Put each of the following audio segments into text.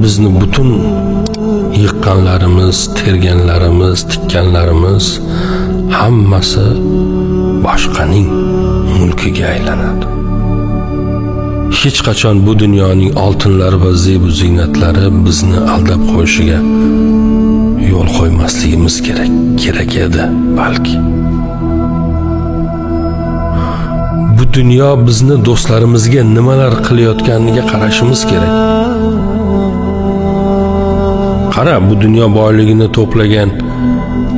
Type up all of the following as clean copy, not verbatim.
bizni butun yiqqanlarimiz, terganlarimiz, tikkanlarimiz hammasi boshqaning mulkiga aylanadi. Hech qachon bu dunyoning oltinlari va zebu ziynatlari bizni aldab qo'yishiga yo'l qo'ymasligimiz kerak edi balki. Bu dunyo bizni do'stlarimizga nimalar qilayotganiga qarashimiz kerak. Qara, bu dunyo boyligini to'plagan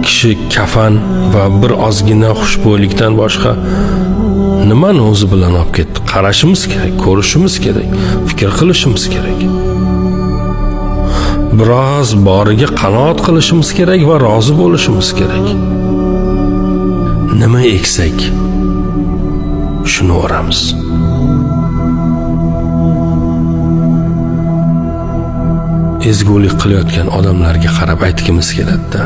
kishi kafan va bir ozgina xushbo'ylikdan boshqa nimani o'zi bilan olib ketdi? Qarashimiz kerak, ko'rishimiz kerak, fikr qilishimiz kerak. Biroz boriga qanoat qilishimiz kerak va rozi bo'lishimiz kerak. Nima eksak, shuni o'ramiz. Ezgulik qilayotgan odamlarga qarab aytgimiz keladi-da.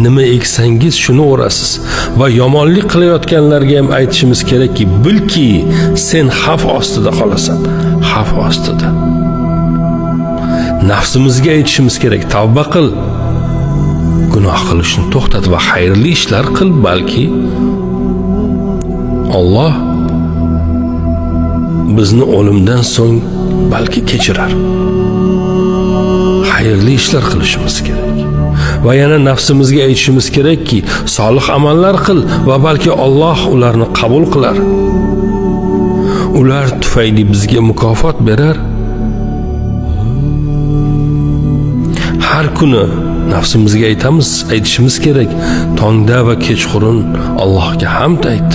Nima eksangiz shuni o'rasiz va yomonlik qilayotganlarga ham aytishimiz kerakki, bilki sen xavf ostida qolasan, xavf ostida. Nafsimizga aytishimiz kerak, tavba qil. Gunoh qilishni to'xtat va xayrli ishlar qil, balki Alloh bizni o'limdan so'ng balki kechirar. Xayrli ishlar qilishimiz kerak. Va yana nafsimizga aytishimiz kerakki, solih amallar qil va balki Alloh ularni qabul qilar. Ular tufayli bizga mukofot berar. Har kuni nafsimizga aytishimiz kerak, tongda va kechqurun Allohga hamd ayt.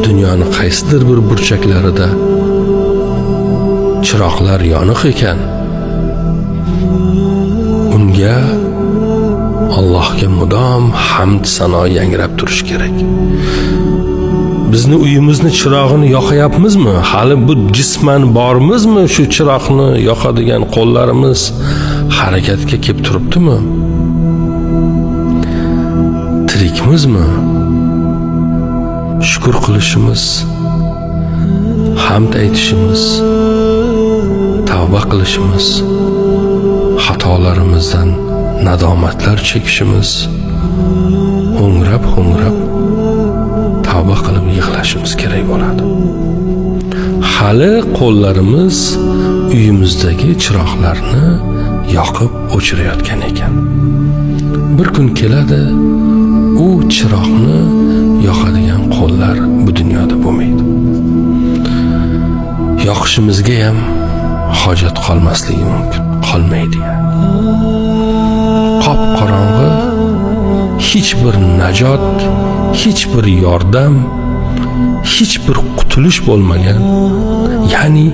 Dunyoning qaysidir bir burchaklarida chiroqlar yoniq ekan, unga Allohga mudom hamd sano yangrab turish kerak. Bizni uyimizni chirog'ini yoqayapmizmi? Hali bu jisman bormizmi? Shu chiroqni yoqadigan qo'llarimiz harakatga kelib turibdimi? Tirikmizmi? Shukr qilishimiz, hamd aytishimiz, tavba qilishimiz, xatolarimizdan nadomatlar chekishimiz, ho'ngrab tavba qilib yig'lashimiz kerak bo'ladi. Hali qo'llarimiz uyimizdagi chiroqlarni yoqib o'chirayotgan ekan. Bir kun keladi, u chiroqni yoqadigan qo'llar bu dunyoda bo'lmaydi. Yoqishimizga ham hojat qolmasligi mumkin, qolmaydi. Qop-qorong'i, hech bir najot, hech bir yordam, hech bir qutulish bo'lmagan, ya'ni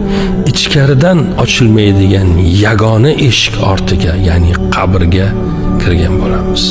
ichkaridan ochilmaydigan yagona eshik ortiga, ya'ni qabrga kirgan bo'lamiz.